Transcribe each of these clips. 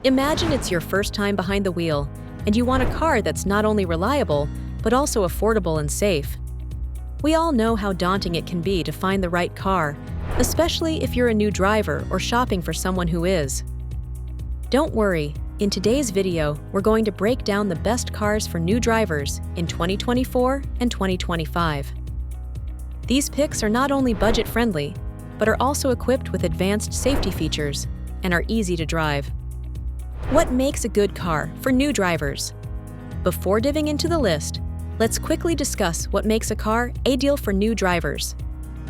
Imagine it's your first time behind the wheel, and you want a car that's not only reliable, but also affordable and safe. We all know how daunting it can be to find the right car, especially if you're a new driver or shopping for someone who is. Don't worry, in today's video, we're going to break down the best cars for new drivers in 2024 and 2025. These picks are not only budget-friendly, but are also equipped with advanced safety features and are easy to drive. What makes a good car for new drivers? Before diving into the list, let's quickly discuss what makes a car ideal for new drivers.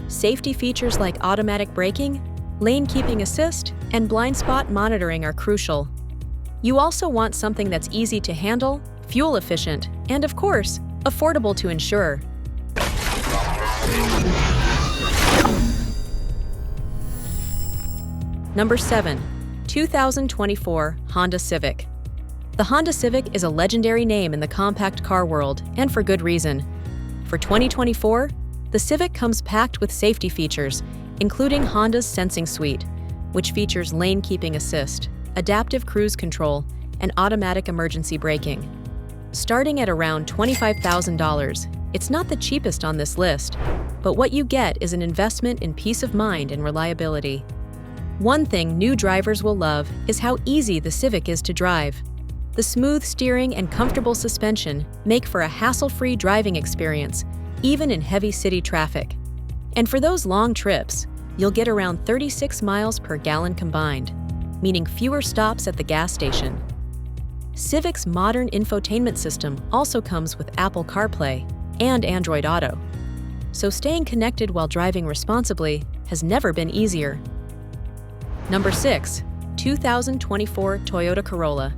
Safety features like automatic braking, lane keeping assist, and blind spot monitoring are crucial. You also want something that's easy to handle, fuel efficient, and of course, affordable to insure. Number 7. 2024 Honda Civic. The Honda Civic is a legendary name in the compact car world, and for good reason. For 2024, the Civic comes packed with safety features, including Honda's Sensing Suite, which features lane keeping assist, adaptive cruise control, and automatic emergency braking. Starting at around $25,000, it's not the cheapest on this list, but what you get is an investment in peace of mind and reliability. One thing new drivers will love is how easy the Civic is to drive. The smooth steering and comfortable suspension make for a hassle-free driving experience, even in heavy city traffic. And for those long trips, you'll get around 36 miles per gallon combined, meaning fewer stops at the gas station. Civic's modern infotainment system also comes with Apple CarPlay and Android Auto, so staying connected while driving responsibly has never been easier. Number 6. 2024 Toyota Corolla.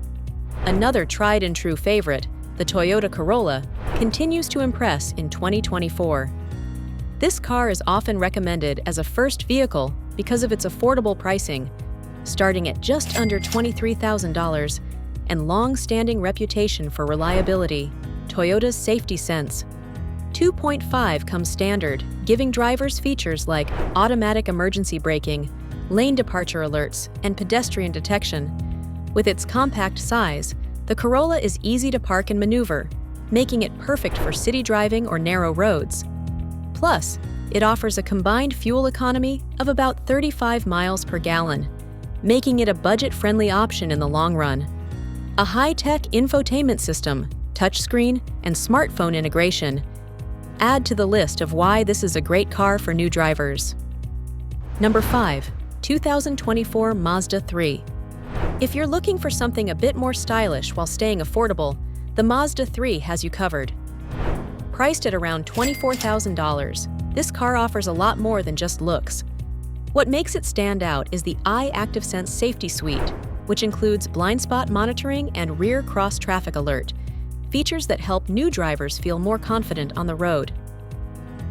Another tried-and-true favorite, the Toyota Corolla, continues to impress in 2024. This car is often recommended as a first vehicle because of its affordable pricing, starting at just under $23,000, and long-standing reputation for reliability. Toyota's Safety Sense 2.5 comes standard, giving drivers features like automatic emergency braking, lane departure alerts, and pedestrian detection. With its compact size, the Corolla is easy to park and maneuver, making it perfect for city driving or narrow roads. Plus, it offers a combined fuel economy of about 35 miles per gallon, making it a budget-friendly option in the long run. A high-tech infotainment system, touchscreen, and smartphone integration add to the list of why this is a great car for new drivers. Number 5. 2024 Mazda 3. If you're looking for something a bit more stylish while staying affordable, the Mazda 3 has you covered. Priced at around $24,000, this car offers a lot more than just looks. What makes it stand out is the iActiveSense Safety Suite, which includes blind spot monitoring and rear cross-traffic alert, features that help new drivers feel more confident on the road.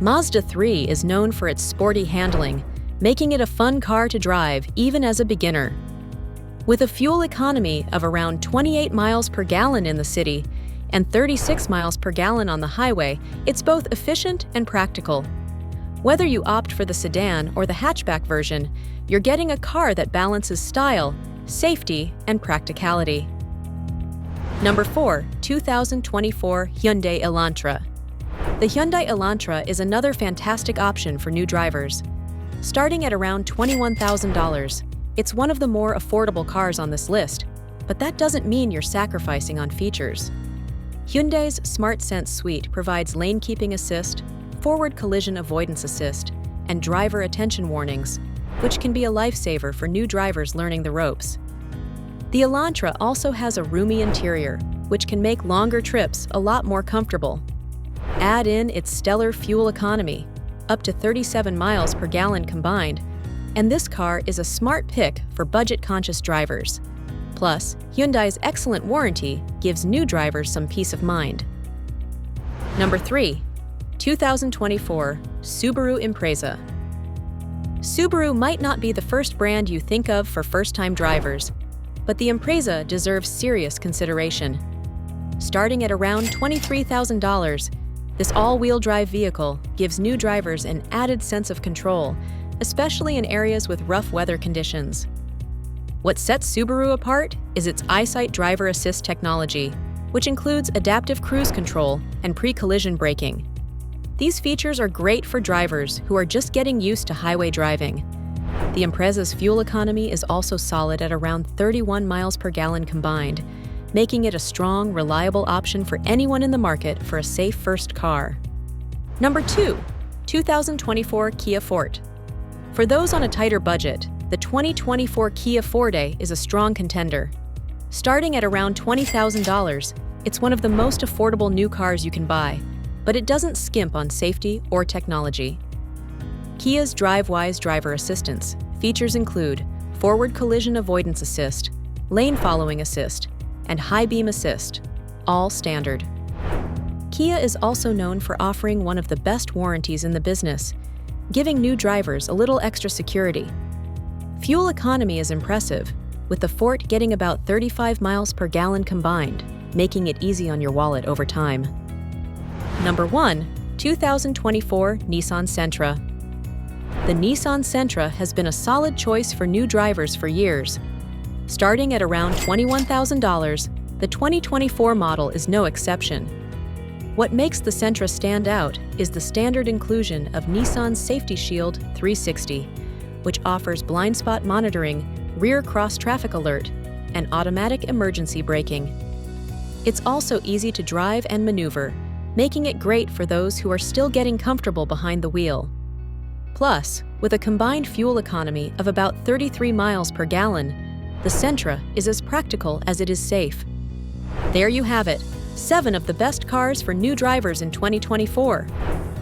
Mazda 3 is known for its sporty handling, making it a fun car to drive even as a beginner. With a fuel economy of around 28 miles per gallon in the city and 36 miles per gallon on the highway, it's both efficient and practical. Whether you opt for the sedan or the hatchback version, you're getting a car that balances style, safety, and practicality. Number 4. 2024 Hyundai Elantra. The Hyundai Elantra is another fantastic option for new drivers. Starting at around $21,000, it's one of the more affordable cars on this list, but that doesn't mean you're sacrificing on features. Hyundai's Smart Sense Suite provides lane keeping assist, forward collision avoidance assist, and driver attention warnings, which can be a lifesaver for new drivers learning the ropes. The Elantra also has a roomy interior, which can make longer trips a lot more comfortable. Add in its stellar fuel economy, up to 37 miles per gallon combined, and this car is a smart pick for budget-conscious drivers. Plus, Hyundai's excellent warranty gives new drivers some peace of mind. Number 3. 2024 Subaru Impreza. Subaru might not be the first brand you think of for first-time drivers, but the Impreza deserves serious consideration. Starting at around $23,000, this all-wheel drive vehicle gives new drivers an added sense of control, especially in areas with rough weather conditions. What sets Subaru apart is its EyeSight driver assist technology, which includes adaptive cruise control and pre-collision braking. These features are great for drivers who are just getting used to highway driving. The Impreza's fuel economy is also solid at around 31 miles per gallon combined, making it a strong, reliable option for anyone in the market for a safe first car. Number 2, 2024 Kia Forte. For those on a tighter budget, the 2024 Kia Forte is a strong contender. Starting at around $20,000, it's one of the most affordable new cars you can buy, but it doesn't skimp on safety or technology. Kia's DriveWise driver assistance features include forward collision avoidance assist, lane following assist, and high beam assist, all standard. Kia is also known for offering one of the best warranties in the business, giving new drivers a little extra security. Fuel economy is impressive, with the Forte getting about 35 miles per gallon combined, making it easy on your wallet over time. Number 1, 2024 Nissan Sentra. The Nissan Sentra has been a solid choice for new drivers for years. Starting at around $21,000, the 2024 model is no exception. What makes the Sentra stand out is the standard inclusion of Nissan's Safety Shield 360, which offers blind spot monitoring, rear cross-traffic alert, and automatic emergency braking. It's also easy to drive and maneuver, making it great for those who are still getting comfortable behind the wheel. Plus, with a combined fuel economy of about 33 miles per gallon, the Sentra is as practical as it is safe. There you have it, 7 of the best cars for new drivers in 2024.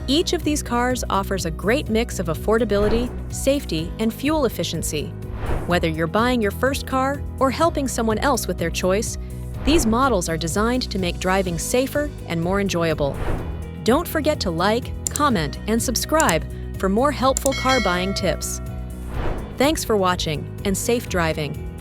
Each of these cars offers a great mix of affordability, safety, and fuel efficiency. Whether you're buying your first car or helping someone else with their choice, these models are designed to make driving safer and more enjoyable. Don't forget to like, comment, and subscribe for more helpful car buying tips. Thanks for watching, and safe driving.